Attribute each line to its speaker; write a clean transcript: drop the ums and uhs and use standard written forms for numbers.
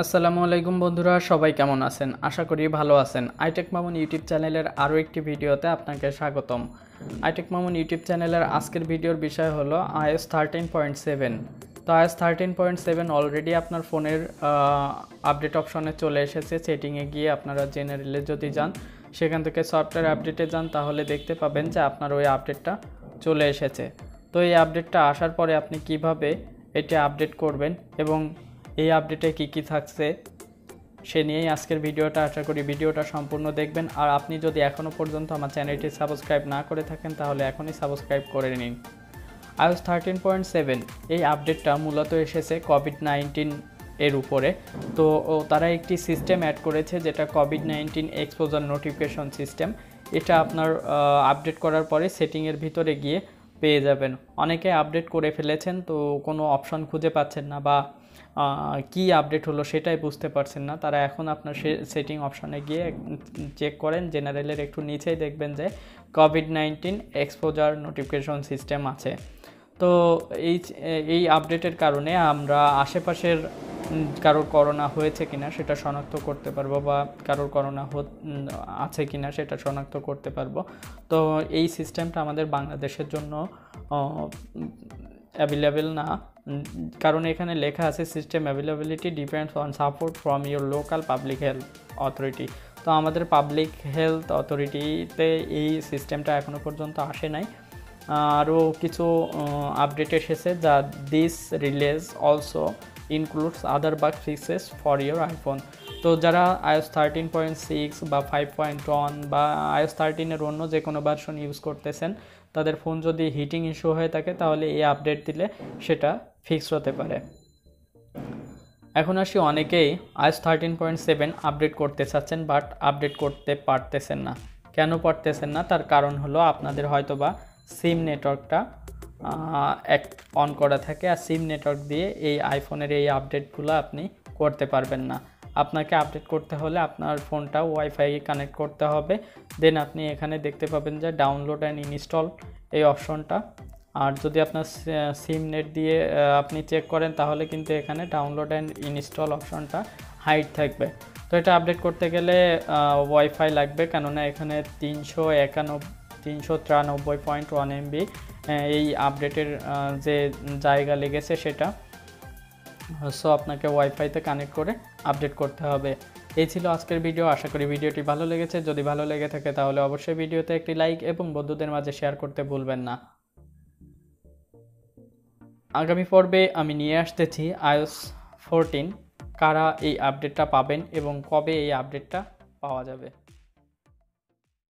Speaker 1: আসসালামু আলাইকুম বন্ধুরা, সবাই কেমন আছেন? আশা করি ভালো আছেন। iTechMamun ইউটিউব চ্যানেলের আরও একটি ভিডিওতে আপনাকে স্বাগতম। iTechMamun ইউটিউব চ্যানেলের আজকের ভিডিওর বিষয় হলো iOS 13.7। তো iOS 13.7 অলরেডি আপনার ফোনের আপডেট অপশনে চলে এসেছে। সেটিংয়ে গিয়ে আপনারা জেনারেলে যদি যান, সেখান থেকে সফটওয়্যার আপডেটে যান, তাহলে দেখতে পাবেন যে আপনার ওই আপডেটটা চলে এসেছে। তো এই আপডেটটা আসার পরে আপনি কিভাবে এটা আপডেট করবেন এবং এই আপডেটে কি থাকছে সে নিয়েই আজকের ভিডিওটা। আশা করি ভিডিওটা সম্পূর্ণ দেখবেন। আর আপনি যদি এখনও পর্যন্ত আমার চ্যানেলটি সাবস্ক্রাইব না করে থাকেন, তাহলে এখনই সাবস্ক্রাইব করে নিন। iOS 13.7 এই আপডেটটা মূলত এসেছে কোভিড-19 এর উপরে। তো তারা একটি সিস্টেম অ্যাড করেছে, যেটা কোভিড-19 এক্সপোজার নোটিফিকেশন সিস্টেম। এটা আপনার আপডেট করার পরে সেটিংয়ের ভিতরে গিয়ে পেয়ে যাবেন। অনেকে আপডেট করে ফেলেছেন, তো কোনো অপশন খুঁজে পাচ্ছেন না বা কি আপডেট হলো সেটাই বুঝতে পারছেন না। তারা এখন আপনার সেটিং অপশনে গিয়ে চেক করেন, জেনারেলের একটু নিচেই দেখবেন যে কোভিড-19 এক্সপোজার নোটিফিকেশন সিস্টেম আছে। তো এই আপডেটের কারণে আমরা আশেপাশের কারোর করোনা হয়েছে কিনা সেটা শনাক্ত করতে পারবো, বা কারোর করোনা আছে কিনা সেটা শনাক্ত করতে পারবো। তো এই সিস্টেমটা আমাদের বাংলাদেশের জন্য অ্যাভেলেবেল না, কারণ এখানে লেখা আছে system availability depends on support from your local public health authority. তো আমাদের পাবলিক হেলথ অথরিটিতে এই সিস্টেমটা এখনও পর্যন্ত আসে নাই। আরও কিছু আপডেট এসেছে, যা this release also includes other bug fixes for your iPhone. তো যারা iOS 13.6 বা 5.1 বা iOS 13-এর অন্য যে কোনো ভার্সন ইউজ করতেছেন, তাদের ফোন যদি হিটিং ইস্যু হয়ে থাকে, তাহলে এই আপডেট দিলে সেটা ফিক্স হতে পারে। এখন আসি, অনেকেই iOS 13.7 আপডেট করতে চাচ্ছেন, বাট আপডেট করতে পারতেছেন না। কেন পারতেছেন না? তার কারণ হলো আপনাদের হয়তোবা সিম নেটওয়ার্কটা অন করা থাকে, আর সিম নেটওয়ার্ক দিয়ে এই আইফোনের এই আপডেটগুলো আপনি করতে পারবেন না। আপনাকে আপডেট করতে হলে আপনার ফোনটা ওয়াইফাই কানেক্ট করতে হবে। দেন আপনি এখানে দেখতে পাবেন যে ডাউনলোড অ্যান্ড ইনস্টল এই অপশনটা। আর যদি আপনার সিম নেট দিয়ে আপনি চেক করেন, তাহলে কিন্তু এখানে ডাউনলোড অ্যান্ড ইনস্টল অপশনটা হাইড থাকবে। তো এটা আপডেট করতে গেলে ওয়াইফাই লাগবে, কেননা এখানে 393.1 MB এই আপডেটের যে জায়গা লেগেছে সেটা। সো আপনাকে ওয়াইফাইতে কানেক্ট করে আপডেট করতে হবে। এই ছিল আজকের ভিডিও। আশা করি ভিডিওটি ভালো লেগেছে। যদি ভালো লেগে থাকে, তাহলে অবশ্যই ভিডিওতে একটি লাইক এবং বন্ধুদের মাঝে শেয়ার করতে ভুলবেন না। আগামী পর্বে আমি নিয়ে আসতেছি iOS 14, কারা এই আপডেটটা পাবেন এবং কবে এই আপডেটটা পাওয়া যাবে।